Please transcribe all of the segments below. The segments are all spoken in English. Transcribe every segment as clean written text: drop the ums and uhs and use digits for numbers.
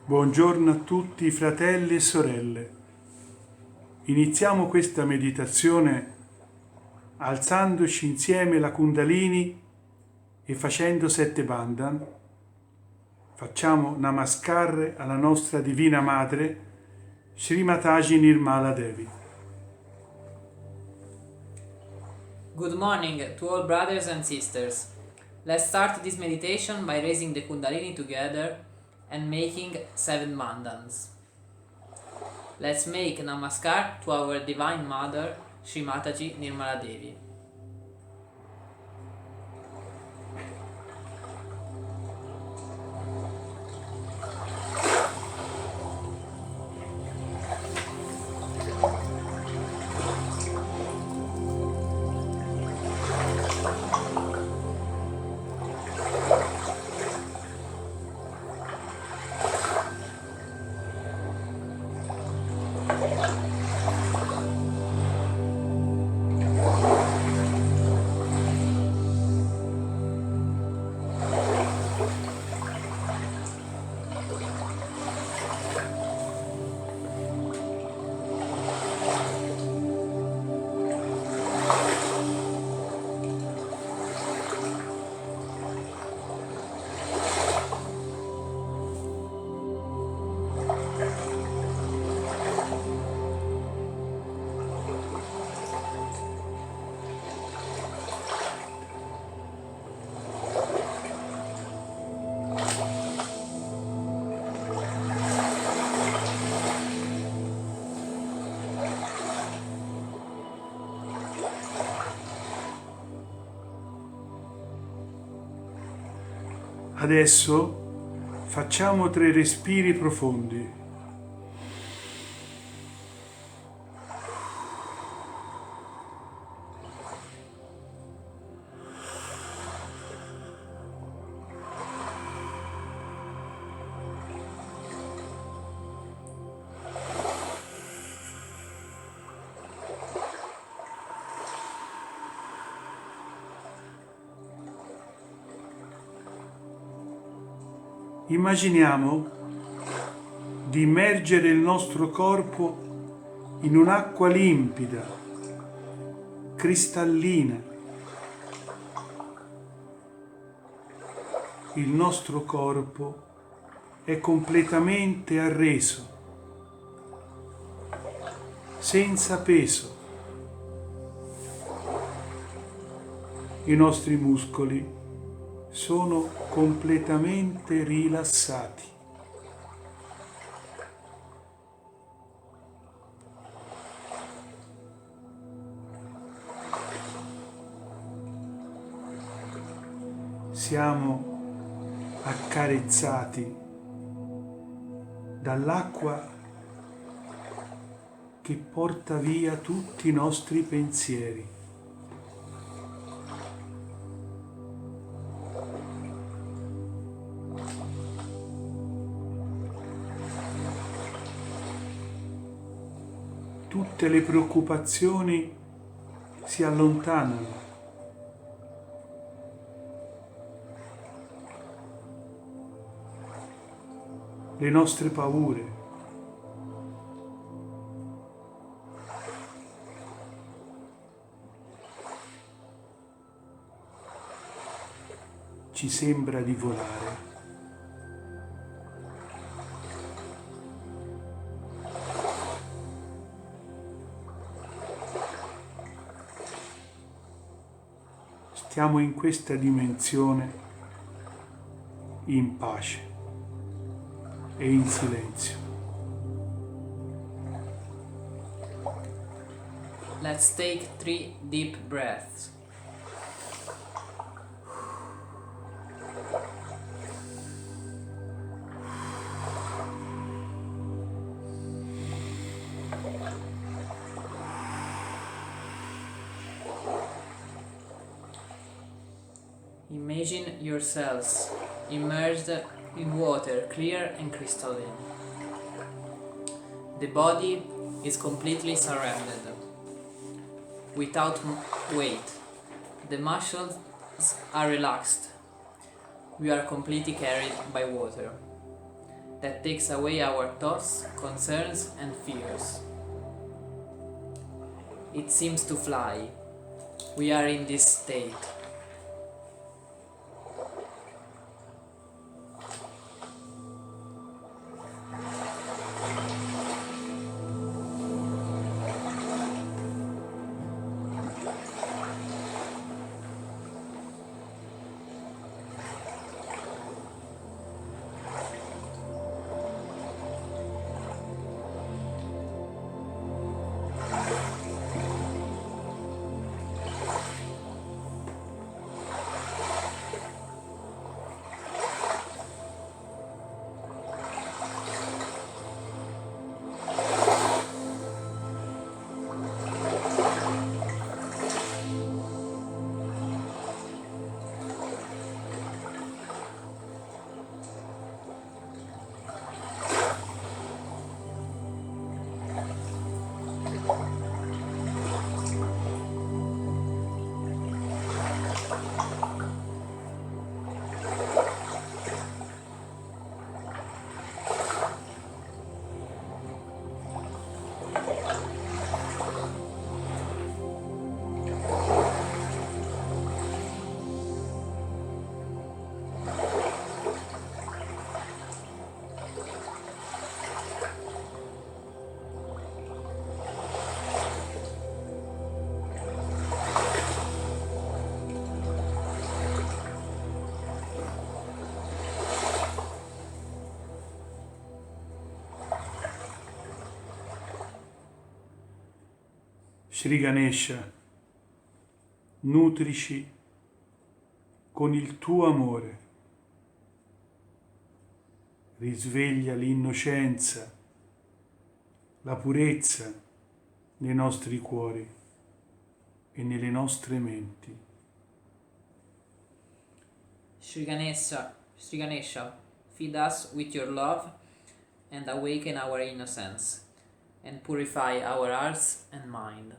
Buongiorno a tutti fratelli e sorelle. Iniziamo questa meditazione alzandoci insieme la Kundalini e facendo 7 bandhan. Facciamo Namaskar alla nostra Divina Madre, Srimataji Nirmala Devi. Good morning to all brothers and sisters. Let's start this meditation by raising the Kundalini together and making 7 bandhans. Let's make Namaskar to our Divine Mother, Srimataji Nirmala Devi. Adesso facciamo 3 respiri profondi. Immaginiamo di immergere il nostro corpo in un'acqua limpida, cristallina. Il nostro corpo è completamente arreso, senza peso. I nostri muscoli sono completamente rilassati. Siamo accarezzati dall'acqua che porta via tutti i nostri pensieri. Tutte le preoccupazioni si allontanano. Le nostre paure. Ci sembra di volare. Stiamo in questa dimensione in pace e in silenzio. Let's take 3 deep breaths. Imagine yourselves immersed in water, clear and crystalline. The body is completely surrounded, without weight. The muscles are relaxed. We are completely carried by water. That takes away our thoughts, concerns and fears. It seems to fly. We are in this state. Sri Ganesha, nutrici con il tuo amore, risveglia l'innocenza, la purezza nei nostri cuori e nelle nostre menti. Sri Ganesha, feed us with your love and awaken our innocence and purify our hearts and mind.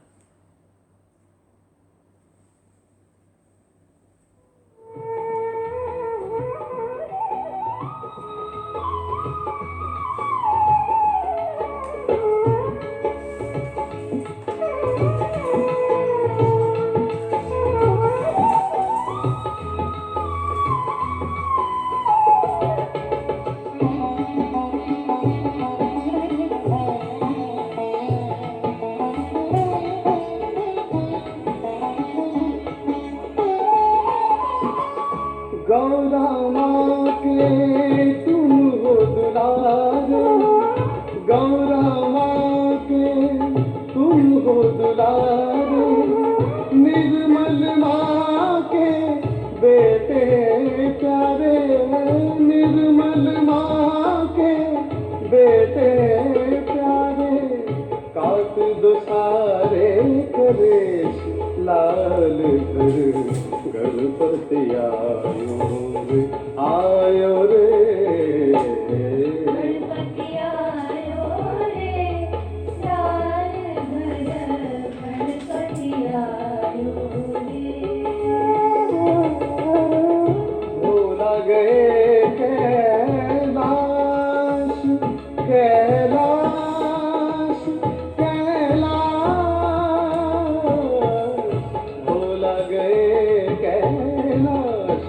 Kailash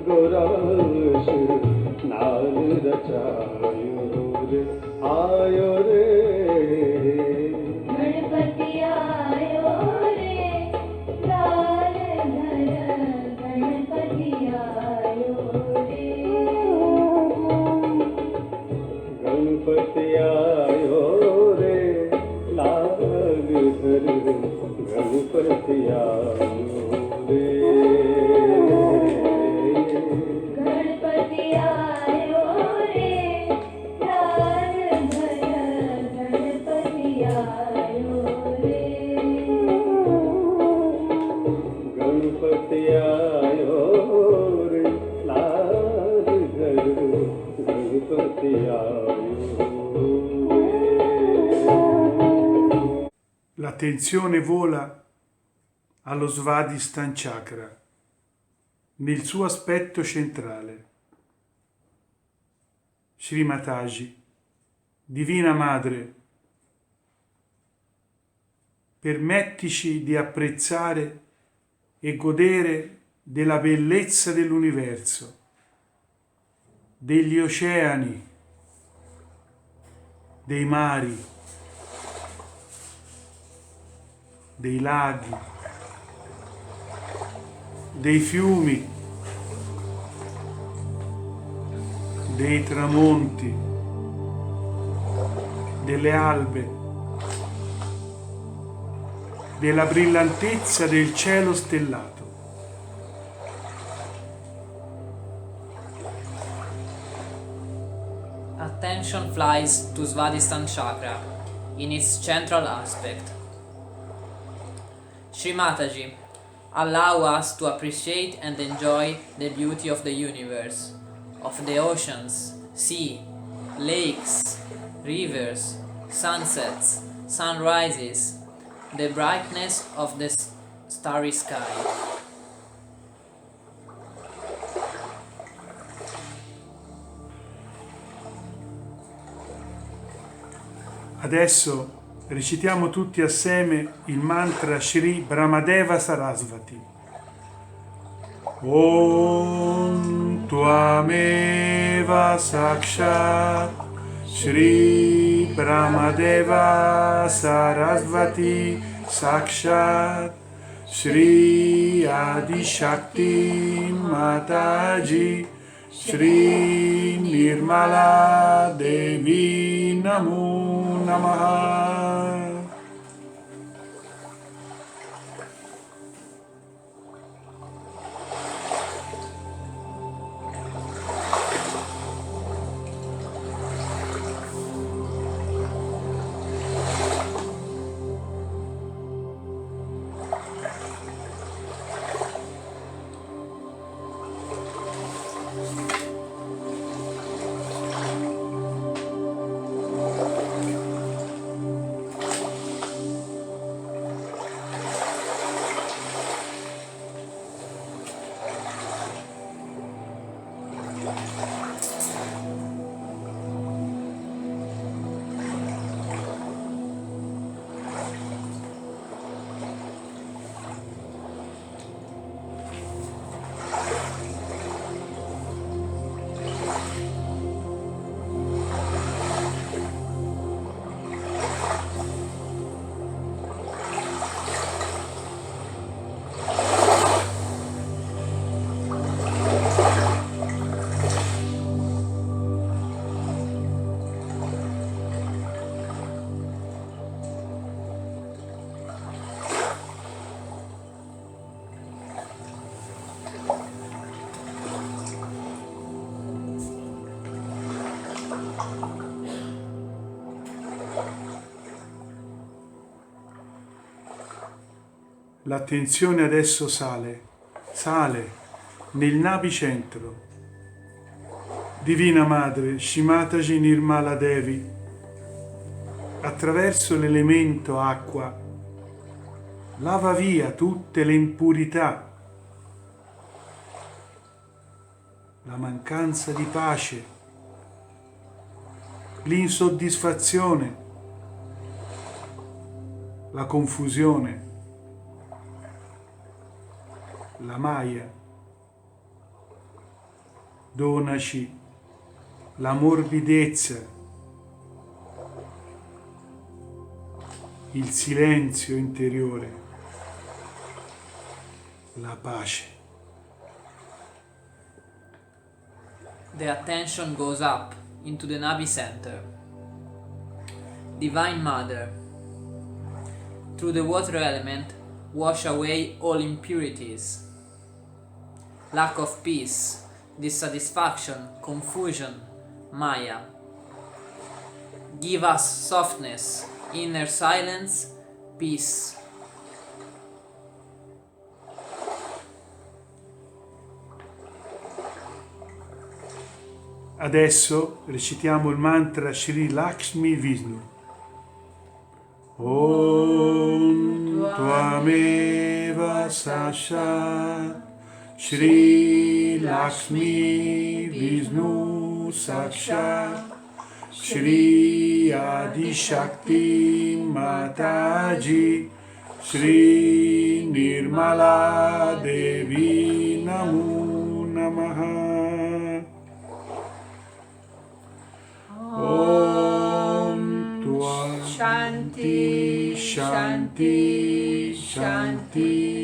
Gora L'attenzione vola allo Svadhisthana Chakra, nel suo aspetto centrale. Shri Mataji, Divina Madre, permettici di apprezzare e godere della bellezza dell'universo, degli oceani, dei mari, dei laghi, dei fiumi, dei tramonti, delle albe, della brillantezza del cielo stellato. Attention flies to Svadhisthana Chakra in its central aspect. Shri Mataji, allow us to appreciate and enjoy the beauty of the universe, of the oceans, sea, lakes, rivers, sunsets, sunrises, the brightness of the starry sky. Adesso recitiamo tutti assieme il mantra Shri Brahmadeva Sarasvati. Om Tvameva Sakshat Shri Brahmadeva Sarasvati Sakshat Shri Adi Shakti Mataji Shri Nirmala Devi Namo Namaha. L'attenzione adesso sale nel napicentro. Divina Madre, Shrimataji Nirmala Devi, attraverso l'elemento acqua, lava via tutte le impurità, la mancanza di pace, l'insoddisfazione, la confusione, la maya. Donaci la morbidezza, il silenzio interiore, la pace. The attention goes up into the Navi center. Divine Mother, through the water element, wash away all impurities, lack of peace, dissatisfaction, confusion, maya. Give us softness, inner silence, peace. Adesso recitiamo il mantra Shri Lakshmi Vishnu. Om Tvameva Sashat Shri Lakshmi Vishnu Sakshat Shri Adi Shakti Mataji Shri Nirmala Devi Namo Namaha. Om Tua Shanti Shanti Shanti.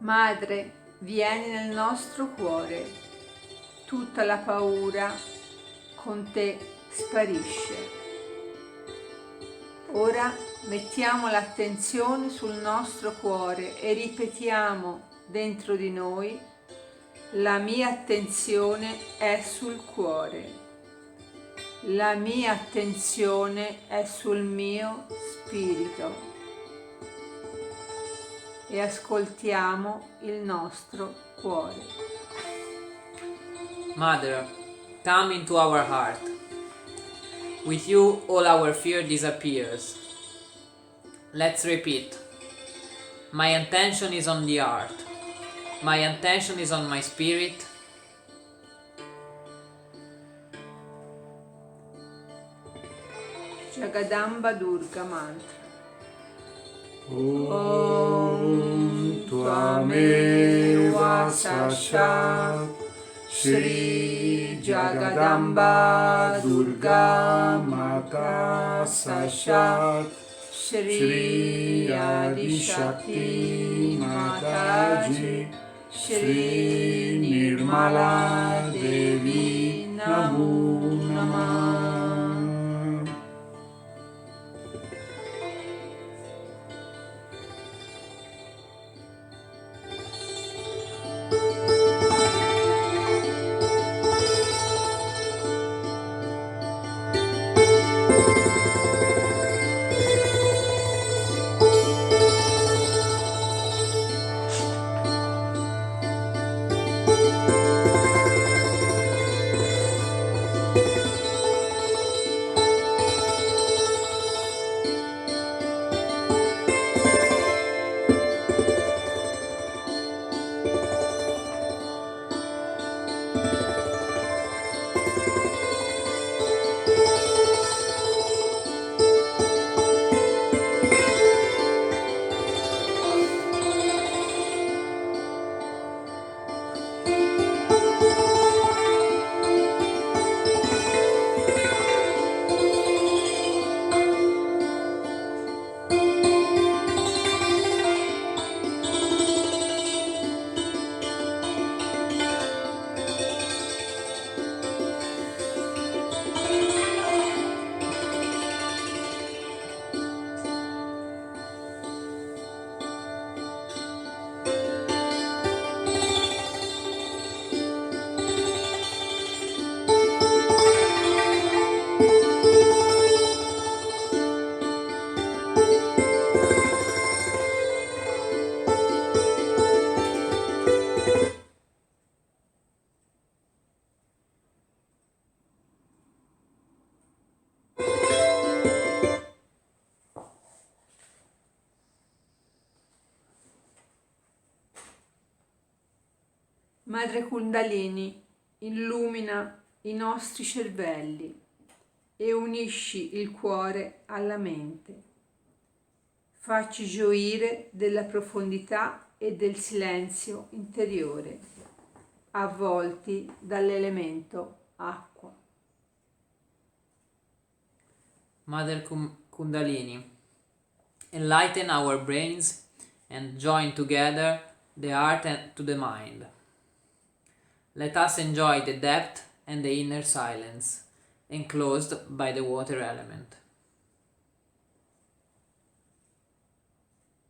Madre, vieni nel nostro cuore, tutta la paura con te sparisce. Ora mettiamo l'attenzione sul nostro cuore e ripetiamo dentro di noi: la mia attenzione è sul cuore, la mia attenzione è sul mio spirito. E ascoltiamo il nostro cuore. Mother, come into our heart. With you all our fear disappears. Let's repeat. My attention is on the heart. My attention is on my spirit. Jagadamba Durga Mantra. Om Tvameva Sashat Shri Jagadamba Durga Mata Sashat Shri Adi Shakti Mataji Shri Nirmala Devi Namo Namaha. Madre Kundalini, illumina i nostri cervelli e unisci il cuore alla mente. Facci gioire della profondità e del silenzio interiore, avvolti dall'elemento acqua. Mother Kundalini, enlighten our brains and join together the heart to the mind. Let us enjoy the depth and the inner silence, enclosed by the water element.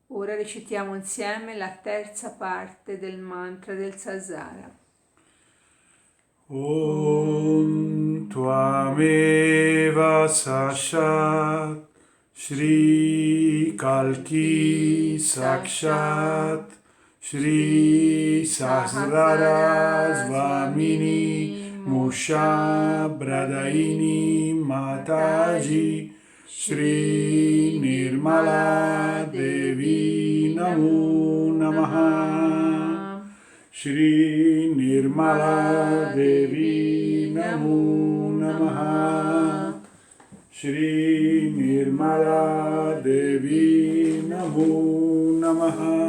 Ora recitiamo insieme la terza parte del mantra del Sahasrara. Om Tvameva Sashat Shri Kalki Sakshat Shri Sahasrara Svamini Musha Bradaini Mataji Shri Nirmala Devi Namo Namaha Shri Nirmala Devi Namo Namaha Shri Nirmala Devi Namo Namaha.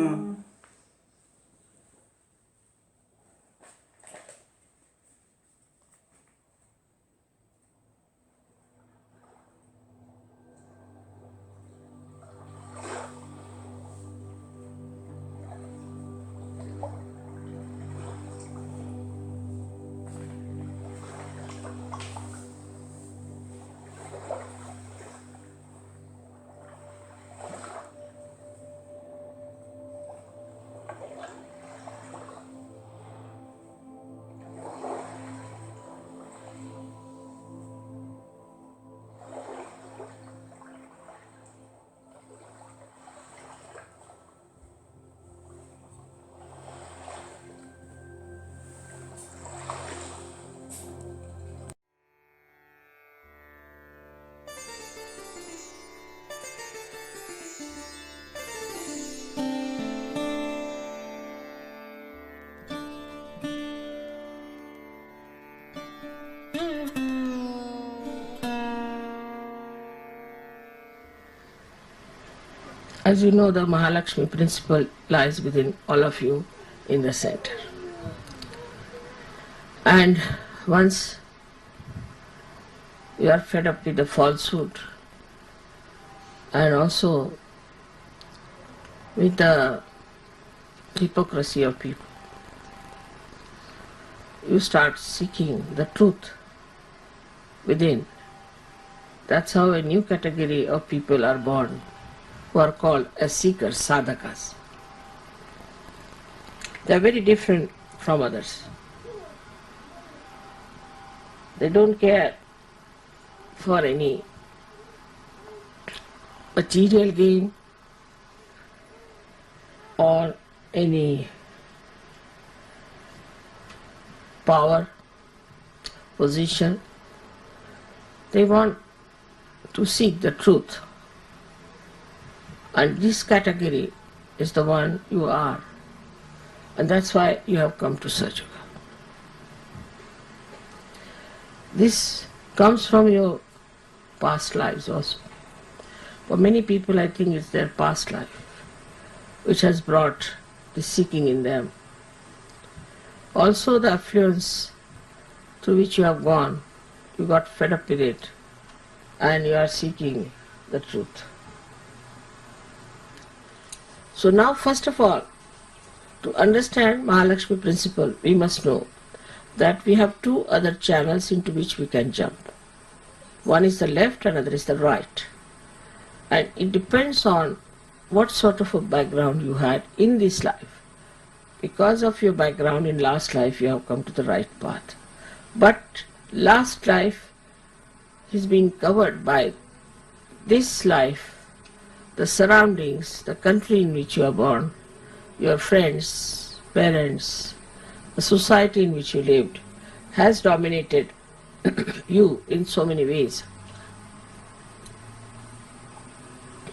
As you know, the Mahalakshmi principle lies within all of you in the center. And once you are fed up with the falsehood and also with the hypocrisy of people, you start seeking the truth within. That's how a new category of people are born, who are called as seekers, sadhakas. They are very different from others. They don't care for any material gain or any power, position. They want to seek the truth. And this category is the one you are. And that's why you have come to Satyuga. This comes from your past lives also. For many people, I think it's their past life which has brought the seeking in them. Also the affluence through which you have gone, you got fed up with it and you are seeking the truth. So now, first of all, to understand Mahalakshmi principle, we must know that we have two other channels into which we can jump. One is the left, another is the right. And it depends on what sort of a background you had in this life. Because of your background in last life, you have come to the right path. But last life is being covered by this life, the surroundings, the country in which you are born, your friends, parents, the society in which you lived has dominated you in so many ways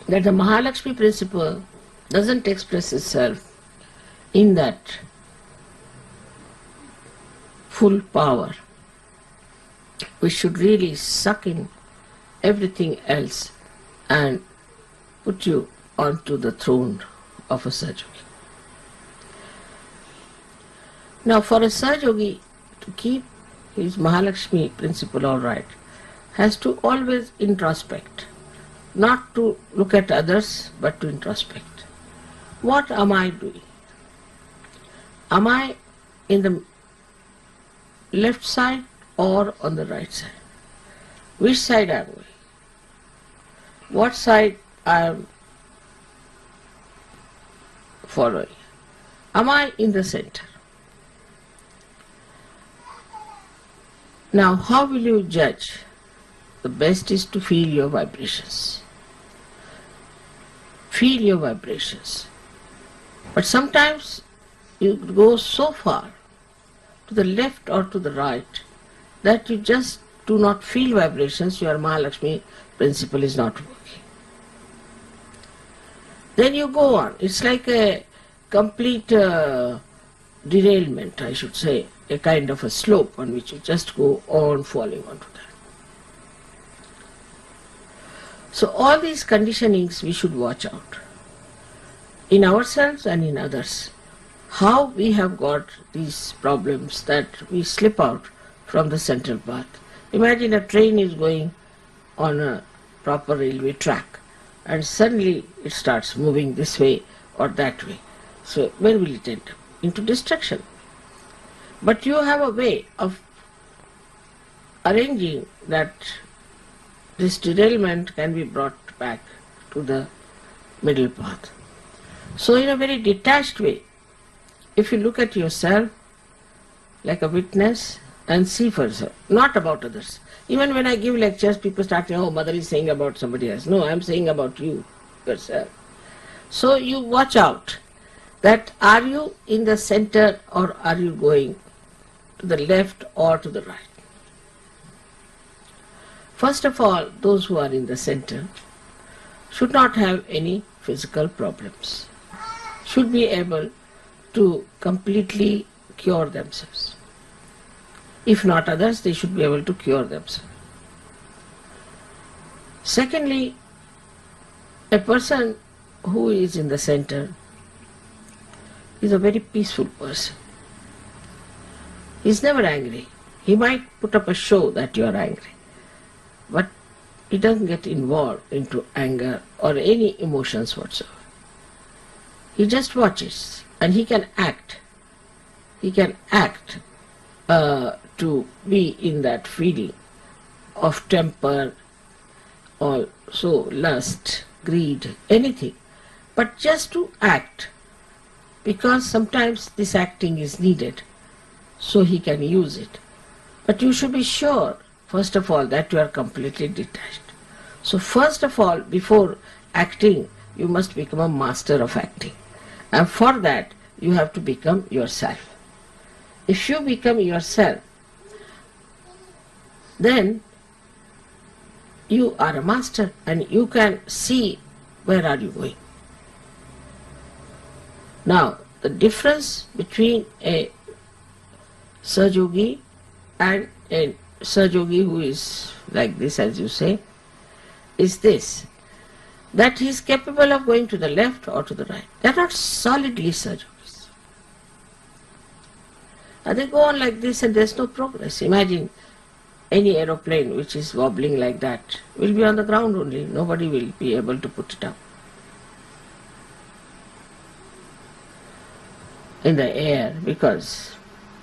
that the Mahalakshmi principle doesn't express itself in that full power, which should really suck in everything else and put you onto the throne of a Sahaja. Now, for a Sahaja to keep his Mahalakshmi principle all right, has to always introspect, not to look at others, but to introspect. What am I doing? Am I in the left side or on the right side? Which side am I? What side I am following? Am I in the center? Now, how will you judge? The best is to feel your vibrations. Feel your vibrations. But sometimes you go so far to the left or to the right that you just do not feel vibrations, your Mahalakshmi principle is not working. Then you go on. It's like a complete derailment, I should say, a kind of a slope on which you just go on falling onto that. So all these conditionings we should watch out in ourselves and in others. How we have got these problems that we slip out from the central path. Imagine a train is going on a proper railway track and suddenly it starts moving this way or that way. So where will it end? Into destruction. But you have a way of arranging that this derailment can be brought back to the middle path. So in a very detached way, if you look at yourself like a witness and see for yourself, not about others. Even when I give lectures, people start saying, oh, mother is saying about somebody else. No, I am saying about you, yourself. So you watch out that are you in the center or are you going to the left or to the right. First of all, those who are in the center should not have any physical problems, should be able to completely cure themselves. If not others, they should be able to cure themselves. Secondly, a person who is in the center is a very peaceful person. He is never angry. He might put up a show that you are angry, but he doesn't get involved into anger or any emotions whatsoever. He just watches and he can act. He can act to be in that feeling of temper, also lust, greed, anything, but just to act, because sometimes this acting is needed, so he can use it. But you should be sure, first of all, that you are completely detached. So first of all, before acting, you must become a master of acting. And for that, you have to become yourself. If you become yourself, then you are a master and you can see where are you going. Now, the difference between a Sahaja and a Sahaja who is like this, as you say, is this, that he is capable of going to the left or to the right. They are not solidly Sahaja. And they go on like this and there is no progress. Imagine any aeroplane which is wobbling like that will be on the ground only. Nobody will be able to put it up. In the air, because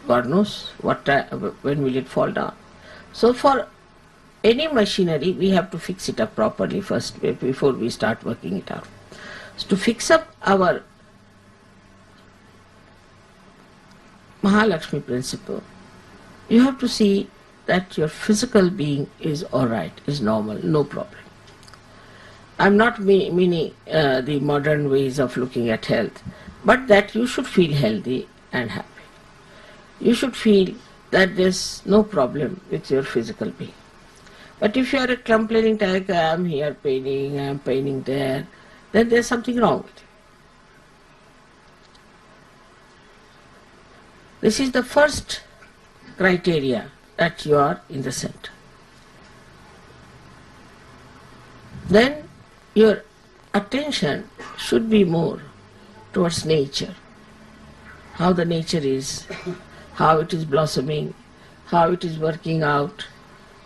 God knows when will it fall down. So for any machinery, we have to fix it up properly first before we start working it out. So to fix up our Mahalakshmi principle, you have to see that your physical being is alright, is normal, no problem. I am not meaning the modern ways of looking at health, but that you should feel healthy and happy. You should feel that there is no problem with your physical being. But if you are complaining like I am here paining, I am paining there, then there is something wrong with you. This is the first criteria that you are in the center. Then your attention should be more towards nature, how the nature is, how it is blossoming, how it is working out.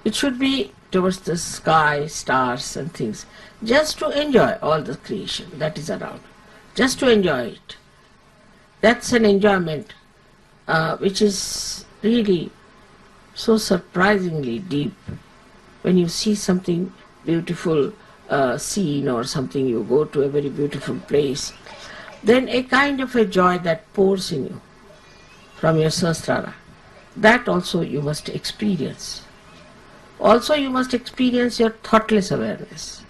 It should be towards the sky, stars and things, just to enjoy all the creation that is around, just to enjoy it. That's an enjoyment which is really so surprisingly deep. When you see something beautiful, scene or something, you go to a very beautiful place, then a kind of a joy that pours in you from your sahasrara, that also you must experience. Also you must experience your thoughtless awareness.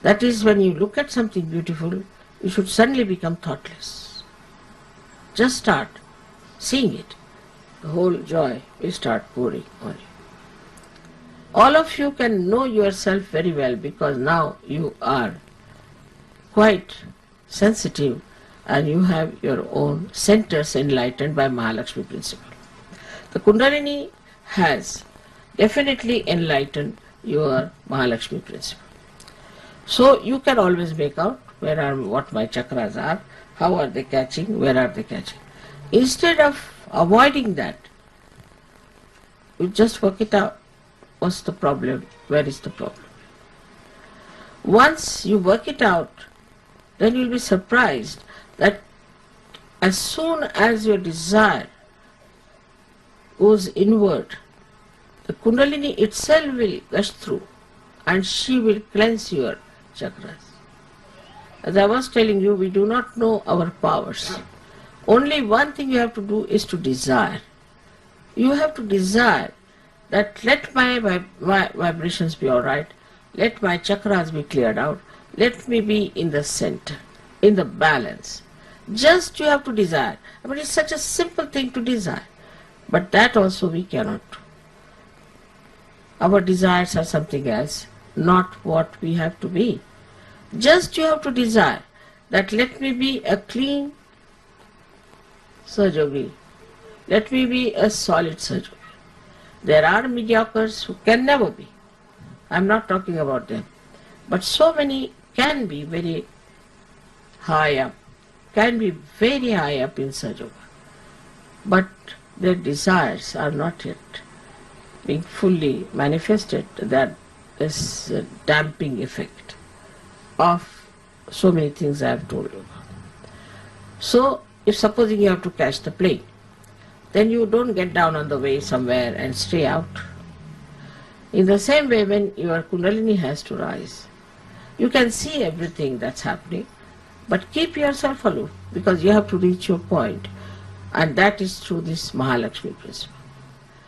That is, when you look at something beautiful, you should suddenly become thoughtless. Just start seeing it. The whole joy will start pouring on you. All of you can know yourself very well because now you are quite sensitive and you have your own centers enlightened by Mahalakshmi principle. The Kundalini has definitely enlightened your Mahalakshmi principle. So you can always make out what my chakras are, how are they catching, where are they catching. Instead of avoiding that, you just work it out. What's the problem? Where is the problem? Once you work it out, then you'll be surprised that as soon as your desire goes inward, the Kundalini itself will gush through and she will cleanse your chakras. As I was telling you, we do not know our powers. Only one thing you have to do is to desire. You have to desire that let my vibrations be all right, let my chakras be cleared out, let me be in the center, in the balance. Just you have to desire. I mean, it's such a simple thing to desire, but that also we cannot do. Our desires are something else, not what we have to be. Just you have to desire that let me be a clean Sahajogi, let me be a solid Sahajogi. There are mediocres who can never be. I am not talking about them. But so many can be very high up, can be very high up in Sahajoga. But their desires are not yet being fully manifested. That is a damping effect of so many things I have told you. So, if supposing you have to catch the plane, then you don't get down on the way somewhere and stay out. In the same way, when your Kundalini has to rise, you can see everything that's happening, but keep yourself aloof because you have to reach your point, and that is through this Mahalakshmi principle.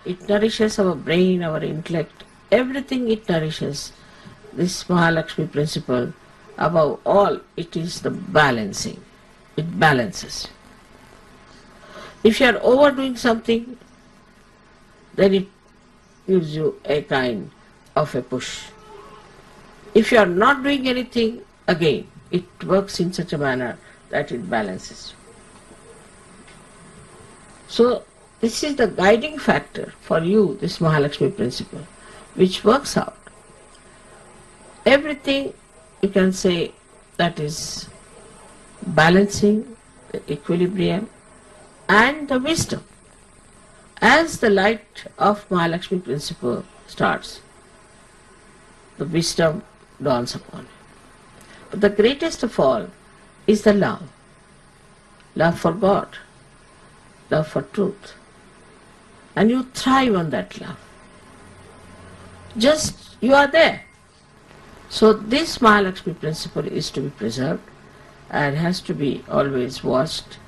It nourishes our brain, our intellect, everything it nourishes. This Mahalakshmi principle, above all, it is the balancing. It balances. If you are overdoing something, then it gives you a kind of a push. If you are not doing anything, again, it works in such a manner that it balances. So, this is the guiding factor for you, this Mahalakshmi principle, which works out. Everything you can say that is balancing, the equilibrium, and the wisdom. As the light of Mahalakshmi principle starts, the wisdom dawns upon you. But the greatest of all is the love. Love for God, love for truth. And you thrive on that love. Just you are there. So this Mahalakshmi principle is to be preserved and has to be always watched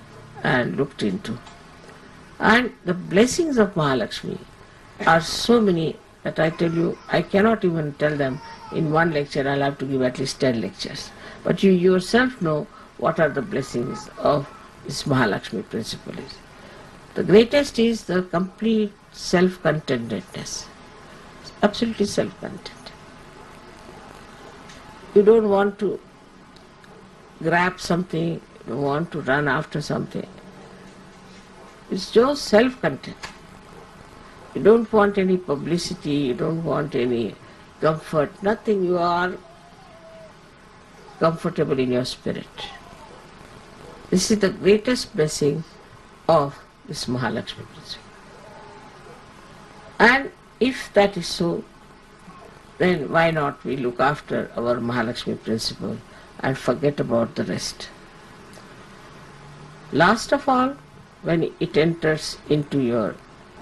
and looked into. And the blessings of Mahalakshmi are so many that I tell you, I cannot even tell them in one lecture. I'll have to give at least 10 lectures. But you yourself know what are the blessings of this Mahalakshmi principle is. The greatest is the complete self-contentedness. Absolutely self-content. You don't want to grab something, you don't want to run after something. It's just self-content. You don't want any publicity, you don't want any comfort, nothing. You are comfortable in your spirit. This is the greatest blessing of this Mahalakshmi principle. And if that is so, then why not we look after our Mahalakshmi principle and forget about the rest. Last of all, when it enters into your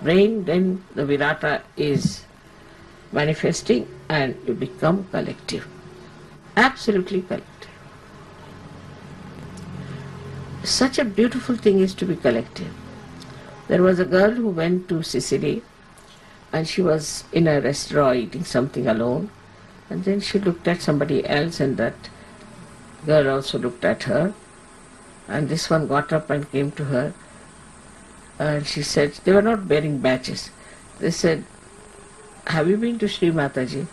brain, then the Virata is manifesting and you become collective. Absolutely collective. Such a beautiful thing is to be collective. There was a girl who went to Sicily and she was in a restaurant eating something alone, and then she looked at somebody else and that girl also looked at her, and this one got up and came to her and she said, they were not bearing badges. They said, have you been to Sri Mataji?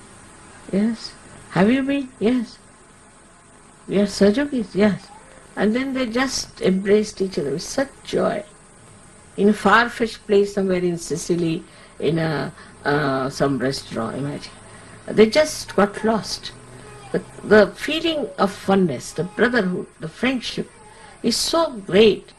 Yes. Have you been? Yes. We are Sajogis? Yes. And then they just embraced each other with such joy. In a far-fetched place somewhere in Sicily, in some restaurant, imagine. They just got lost. The feeling of oneness, the brotherhood, the friendship is so great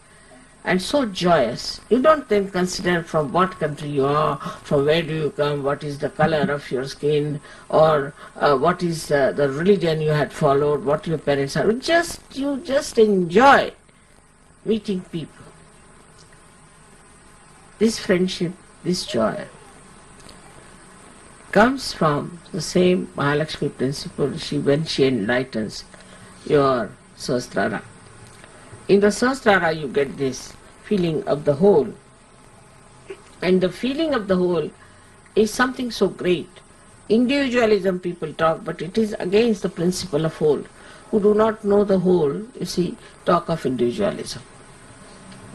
and so joyous. You don't then consider from what country you are, from where do you come, what is the color of your skin, or what is the religion you had followed, what your parents are. You just enjoy meeting people. This friendship, this joy comes from the same Mahalakshmi principle when she enlightens your Sahasrara. In the Sahasrara you get this feeling of the whole. And the feeling of the whole is something so great. Individualism people talk, but it is against the principle of whole. Who do not know the whole, you see, talk of individualism.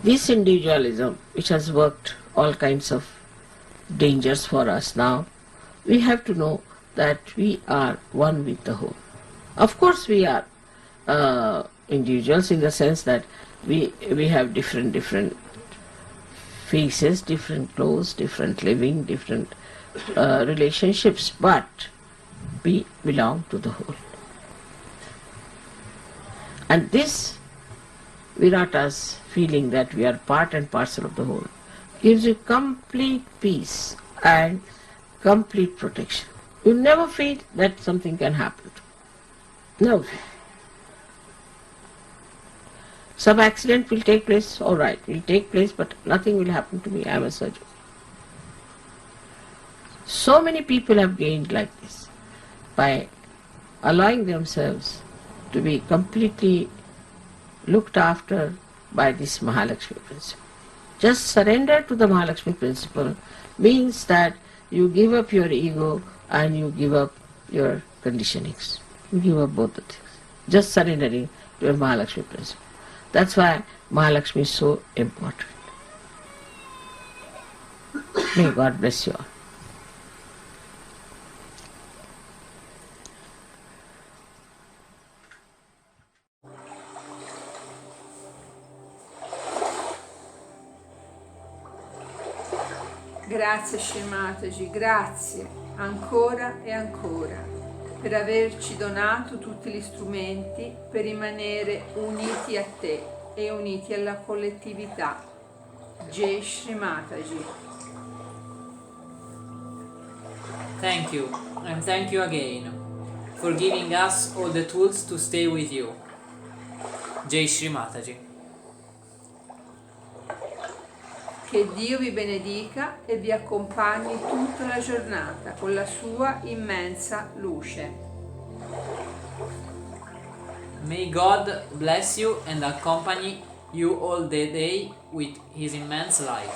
This individualism, which has worked all kinds of dangers for us now, we have to know that we are one with the whole. Of course we are individuals in the sense that we have different faces, different clothes, different living, different relationships, but we belong to the whole. And this Virata's feeling that we are part and parcel of the whole gives you complete peace and complete protection. You never feel that something can happen to you. Never feel. Some accident will take place, all right, will take place, but nothing will happen to me. I am a surgeon. So many people have gained like this by allowing themselves to be completely looked after by this Mahalakshmi principle. Just surrender to the Mahalakshmi principle means that you give up your ego and you give up your conditionings. You give up both the things. Just surrendering to a Mahalakshmi principle. That's why Mahalakshmi is so important. May God bless you all. Grazie Shri Mataji, grazie ancora e ancora per averci donato tutti gli strumenti per rimanere uniti a te e uniti alla collettività. Jai Shri Mataji. Thank you, and thank you again for giving us all the tools to stay with you. Jai Shri Mataji. Che Dio vi benedica e vi accompagni tutta la giornata con la sua immensa luce. May God bless you and accompany you all the day with His immense light.